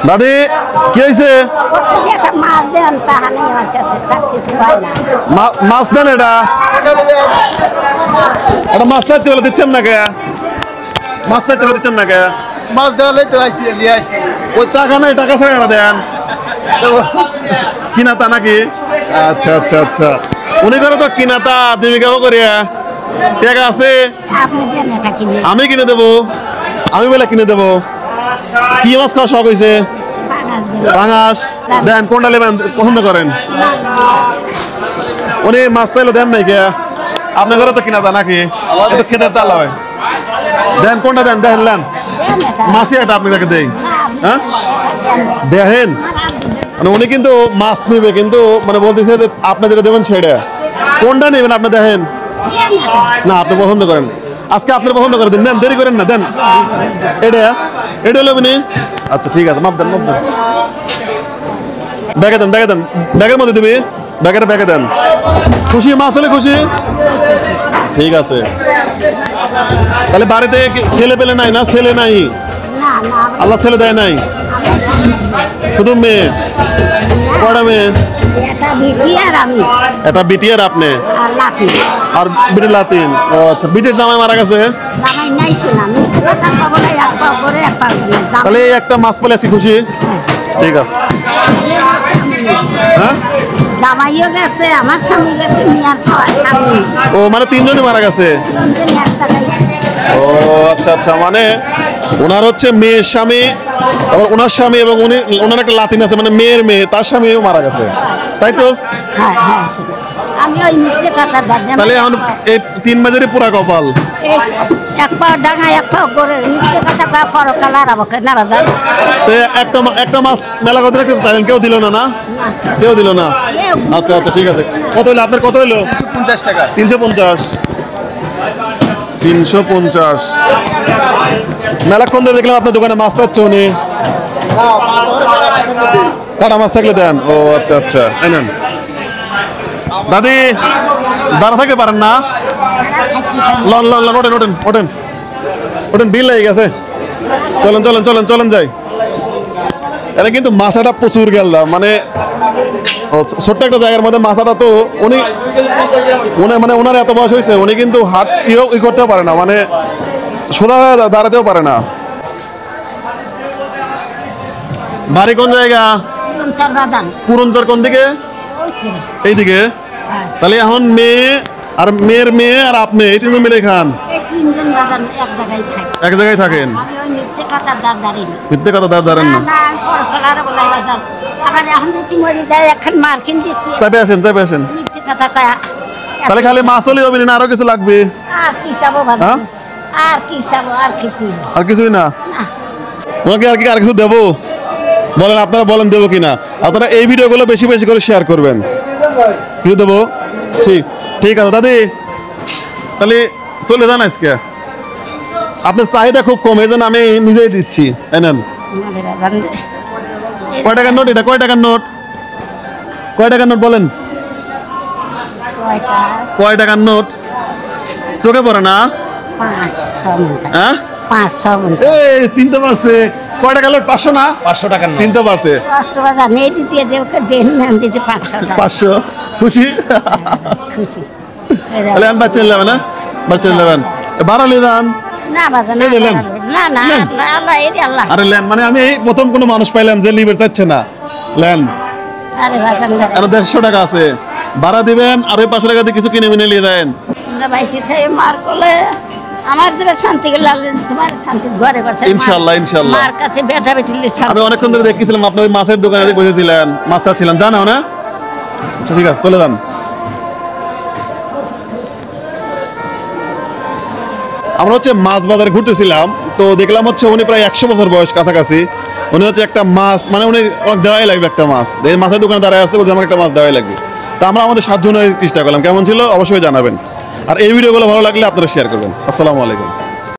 দাদি কি হয়েছে? মাছ দেন, এটা এটা মাছ চাইতে বলে দিচ্ছেন না কে? মাছ চাইতে বলে দিচ্ছেন না কে? মাছ দেওয়ালে তো আসছি নিয়ে আসছি। ওই টাকা নাই, টাকা ছাড়া দেন কিনাতা নাকি? আচ্ছা আচ্ছা আচ্ছা, উনি করে তো কিনাতা, তুমি কেমন করিয়া টাকা আছে? আমি কিনে দেবো, আমি বলে কিনে দেবো। কি মাছ খাওয়া শখ হয়েছে? পাঙাশ দেন, কোনটা নেবেন পছন্দ করেন? উনি মাছ চাইলে দেন নাই কে? আপনার ঘরে তো কিনা দা নাকি? একটু খেতে তাল হয়, দেন কোনটা দেন, দেখেন নেন মাছই একটা আপনাকে দেই। হ্যাঁ দেখেন, মানে উনি কিন্তু মাছ নিবে, কিন্তু মানে বলতেছে যে আপনি যেটা দেবেন সেটা কোনটা নেবেন আপনি দেখেন না, আপনি পছন্দ করেন। আজকে আপনার পছন্দ করে দিন, নেন, দেরি করেন না, দেন এটা এটা হলো আপনি। আচ্ছা ঠিক আছে, মাপ দেন, মাপ দেন, ব্যাগে দেন, ব্যাগে দেন, ব্যাগের মধ্যে দিবি, ব্যাগে দেন। খুশি মাছ হলে খুশি, ঠিক আছে। তাহলে বাড়িতে ছেলে পেলে নাই না? ছেলে নাই, আল্লাহ ছেলে দেয় নাই, শুধু মেয়ে। কয়টা মেয়ে? এটা বিটি আর আপনি আর বিটি লাতিন। ও আচ্ছা, বিটির জামাই মারা গেছে, তাহলে একটা মাছ পেলে আছি, খুশি, ঠিক আছে। হ্যাঁ ও মানে তিনজনই মারা গেছে। ও আচ্ছা আচ্ছা, মানে ওনার হচ্ছে মেয়ের স্বামী, আবার ওনার স্বামী, এবং উনি ওনার একটা লাতিন আছে, মানে মেয়ের মেয়ে, তার স্বামীও মারা গেছে, তাই তো? তাহলে এখন এই 3 মাসেরই পুরা কপাল। একটা মাছ মেলা কত রাখতে চাইলেন, কেউ দিল না? না কেউ দিল না। আচ্ছা আচ্ছা ঠিক আছে, কত হইলো আপনার? কত হইলো? 50 টাকা। 350। 350 মেলাক্ষণ ধরে দেখলাম আপনার দোকানে মাছ চাচ্ছে উনি। কাটা মাছ থাকলে দেন। ও আচ্ছা আচ্ছা, নেন দাদি, দাঁড়া থাকতে পারেন না? লন লন লন, ওঠেন ওঠেন ওঠেন ওঠেন, বিল লেগে গেছে, চলেন চলেন চলেন চলেন যাই। এটা কিন্তু মাছাটা প্রচুর গেল, মানে ছোট্ট একটা জায়গার মধ্যে মাছাটা তো উনি মানে ওনার এত বয়স হয়েছে, উনি কিন্তু হাত ই করতেও পারে না, মানে সোজা দাঁড়াতেও পারে না। বাড়ি কোন জায়গা? পুরনচর। কোন দিকে? এইদিকে। তাহলে এখন মেয়ে আর মেয়ের মেয়ে আর আপনি এই তিনজন মিলে খান? এক জায়গায় থাকেন? মিথ্যে কথা দাঁড় দাঁড়ান না, চাপে আসেন, চাপে আসেন। তাহলে খালি মাছ হলেই হবে না, আরো কিছু লাগবে? আর কিছুই না? তোমাকে আর কি আর কিছু দেবো বলেন, আপনারা বলেন দেবো কিনা? আপনারা এই ভিডিওগুলো বেশি বেশি করে শেয়ার করবেন। কিছু দেবো? ঠিক ঠিক আছে দাদি, তাহলে চলে যান আজকে। আপনার চাহিদা খুব কম, এই জন্য আমি নিজেই দিচ্ছি। নেন। কয় টাকার নোট এটা? কয় টাকার নোট? কয় টাকার নোট বলেন? কয় টাকার নোট? চোখে পড়ে না? হ্যাঁ চিনতে পারছে। কয় টাকা নোট? 500 না? 500 টাকা চিনতে পারছে। 500 খুশি, খুশি। তাহলে বাচ্চা চলে যাবে না? বাচ্চা চলে যাবেন, বাড়ালে যান। আরে লেন, মানে আমি প্রথম কোনো মানুষ পাইলাম যে লিভার চাচ্ছে না। লেন, আর 150 টাকা আছে, ভাড়া দিবেন, আর ওই 500 টাকা দিয়ে কিছু কিনে মিনে নিয়ে দেন। ইনশাআল্লাহ ইনশাআল্লাহ। আমি অনেকক্ষণ ধরে দেখছিলাম আপনি ওই মাছের দোকানে বসেছিলেন, মাছ চাচ্ছিলেন, জানো না? আচ্ছা ঠিক আছে, চলে যান। আমরা হচ্ছে মাছ বাজারে ঘুরতেছিলাম, তো দেখলাম হচ্ছে উনি প্রায় 100 বছর বয়স কাছাকাছি। উনি হচ্ছে একটা মাছ, মানে উনি দেওয়াই লাগবে একটা মাছ, এই মাছের দোকানে দাঁড়ায় আছে, বলছে আমাকে একটা মাছ দেওয়াই লাগবে। তা আমরা আমাদের 7 জনের চেষ্টা করলাম, কেমন ছিল অবশ্যই জানাবেন। আর এই ভিডিওগুলো ভালো লাগলে আপনারা শেয়ার করবেন। আসসালামু আলাইকুম।